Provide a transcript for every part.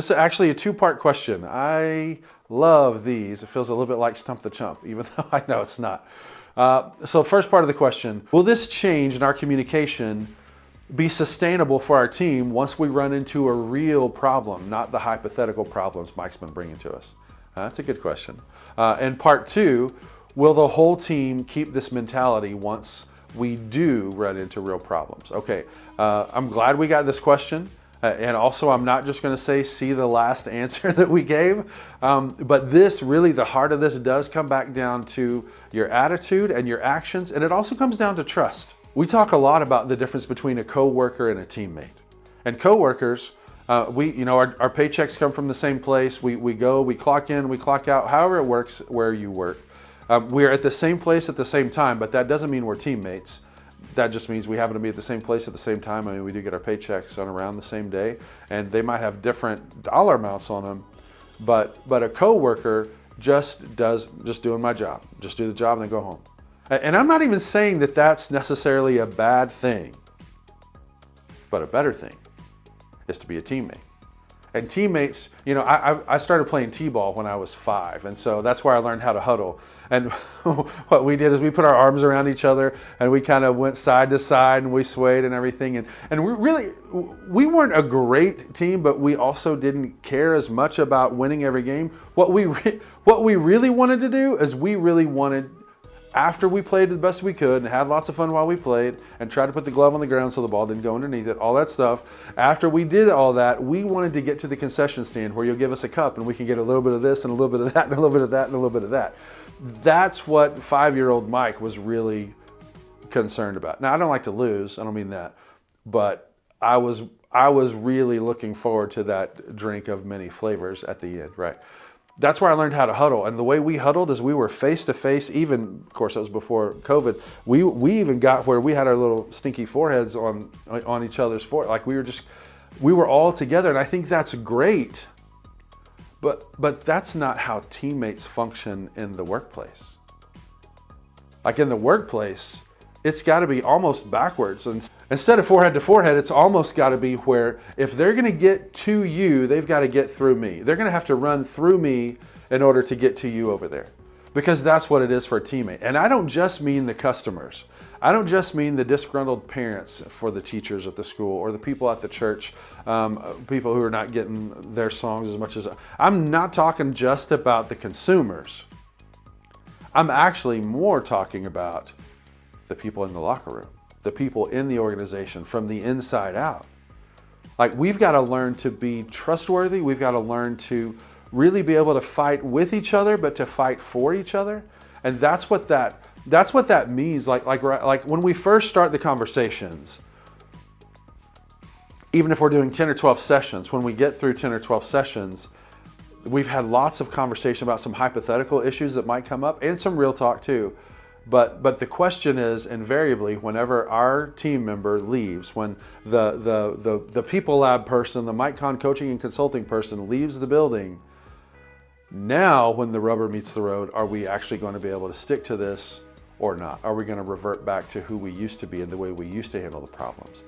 This is actually a two-part question. I love these. It feels a little bit like Stump the Chump, even though I know it's not. So first part of the question, will this change in our communication be sustainable for our team once we run into a real problem, not the hypothetical problems Mike's been bringing to us? That's a good question. And part two, will the whole team keep this mentality once we do run into real problems? Okay, I'm glad we got this question. And also, I'm not just going to say, see the last answer that we gave, but this really, the heart of this does come back down to your attitude and your actions, and it also comes down to trust. We talk a lot about the difference between a coworker and a teammate. And coworkers, our paychecks come from the same place. We go, we clock in, we clock out, however it works where you work. We're at the same place at the same time, but that doesn't mean we're teammates. That just means we happen to be at the same place at the same time. I mean, we do get our paychecks on around the same day, and they might have different dollar amounts on them, but a coworker just doing my job, just do the job and then go home. And I'm not even saying that that's necessarily a bad thing, but a better thing is to be a teammate. And teammates, I started playing t-ball when I was 5, and so that's where I learned how to huddle. And what we did is we put our arms around each other and we kind of went side to side and we swayed and everything. And we weren't a great team, but we also didn't care as much about winning every game. What we really wanted to do is we really wanted, after we played the best we could and had lots of fun while we played and tried to put the glove on the ground so the ball didn't go underneath it, all that stuff. After we did all that, we wanted to get to the concession stand where you'll give us a cup and we can get a little bit of this and a little bit of that and a little bit of that and a little bit of that. That's what 5-year-old Mike was really concerned about. Now, I don't like to lose, I don't mean that, but I was really looking forward to that drink of many flavors at the end, right? That's where I learned how to huddle. And the way we huddled is we were face to face, even, of course, that was before COVID. We even got where we had our little stinky foreheads on each other's forehead. Like we were all together. And I think that's great. But that's not how teammates function in the workplace. Like in the workplace, it's got to be almost backwards. And instead of forehead to forehead, it's almost got to be where if they're going to get to you, they've got to get through me. They're going to have to run through me in order to get to you over there. Because that's what it is for a teammate. And I don't just mean the customers. I don't just mean the disgruntled parents for the teachers at the school or the people at the church, people who are not getting their songs as much as I'm not talking just about the consumers. I'm actually more talking about the people in the locker room, the people in the organization from the inside out. Like, we've got to learn to be trustworthy. We've got to learn to really be able to fight with each other, but to fight for each other. And that's what that means. Like when we first start the conversations, even if we're doing 10 or 12 sessions, when we get through 10 or 12 sessions, we've had lots of conversation about some hypothetical issues that might come up and some real talk too. But the question is, invariably, whenever our team member leaves, when the People Lab person, the MikeCon coaching and consulting person leaves the building, now when the rubber meets the road, are we actually going to be able to stick to this or not? Are we going to revert back to who we used to be and the way we used to handle the problems?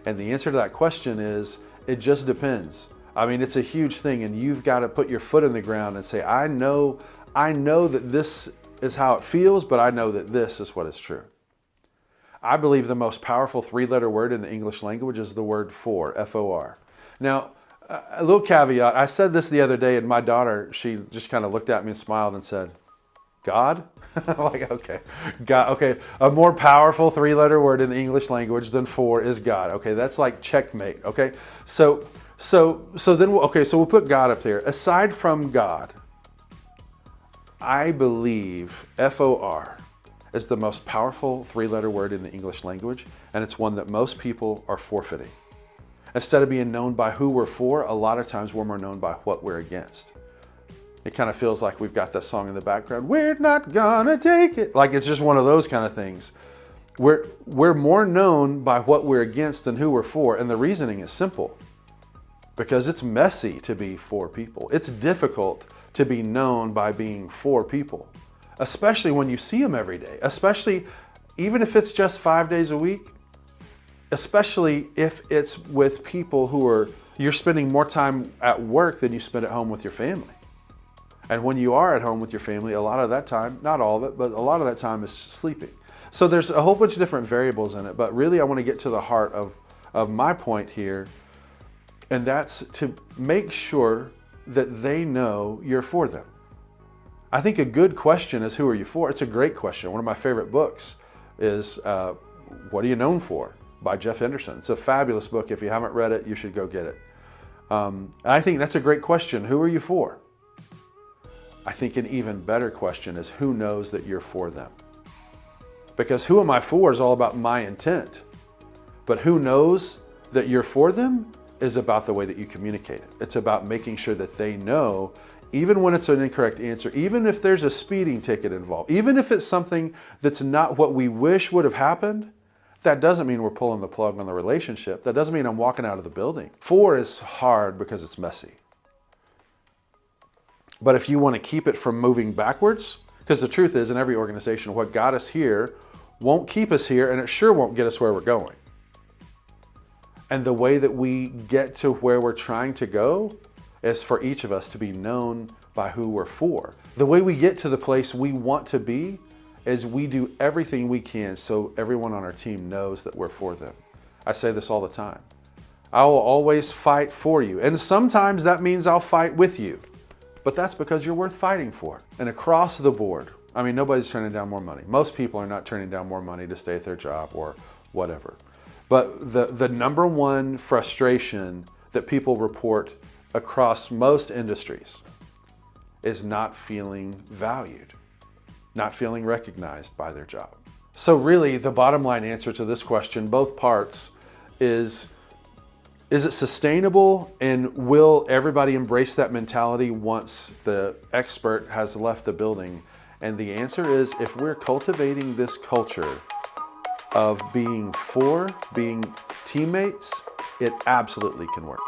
And the answer to that question is, it just depends. I mean, it's a huge thing, and you've got to put your foot in the ground and say, I know that this is how it feels, but I know that this is what is true. I believe the most powerful 3-letter word in the English language is the word for, F-O-R. Now, a little caveat, I said this the other day, and my daughter, she just kind of looked at me and smiled and said, God? I'm like, okay, God, okay. A more powerful 3-letter word in the English language than for is God. Okay, that's like checkmate, okay? So we'll put God up there. Aside from God, I believe F-O-R is the most powerful 3-letter word in the English language, and it's one that most people are forfeiting. Instead of being known by who we're for, a lot of times we're more known by what we're against. It kind of feels like we've got that song in the background, we're not gonna take it. Like, it's just one of those kind of things. We're more known by what we're against than who we're for, and the reasoning is simple. Because it's messy to be for people. It's difficult to be known by being for people, especially when you see them every day, especially even if it's just 5 days a week, especially if it's with people who are You're spending more time at work than you spend at home with your family. And when you are at home with your family, a lot of that time, not all of it, but a lot of that time is sleeping. So there's a whole bunch of different variables in it, but really I want to get to the heart of my point here, and that's to make sure that they know you're for them. I think a good question is, who are you for? It's a great question. One of my favorite books is What Are You Known For? By Jeff Henderson. It's a fabulous book. If you haven't read it, you should go get it. I think that's a great question. Who are you for? I think an even better question is, who knows that you're for them? Because who am I for is all about my intent. But who knows that you're for them is about the way that you communicate it. It's about making sure that they know, even when it's an incorrect answer, even if there's a speeding ticket involved, even if it's something that's not what we wish would have happened, that doesn't mean we're pulling the plug on the relationship. That doesn't mean I'm walking out of the building. For is hard because it's messy. But if you want to keep it from moving backwards, because the truth is, in every organization, what got us here won't keep us here, and it sure won't get us where we're going. And the way that we get to where we're trying to go is for each of us to be known by who we're for. The way we get to the place we want to be is we do everything we can so everyone on our team knows that we're for them. I say this all the time. I will always fight for you. And sometimes that means I'll fight with you. But that's because you're worth fighting for. And across the board, I mean, nobody's turning down more money. Most people are not turning down more money to stay at their job or whatever. But the number one frustration that people report across most industries is not feeling valued, not feeling recognized by their job. So really, the bottom line answer to this question, both parts, is it sustainable, and will everybody embrace that mentality once the expert has left the building? And the answer is, if we're cultivating this culture of being teammates, it absolutely can work.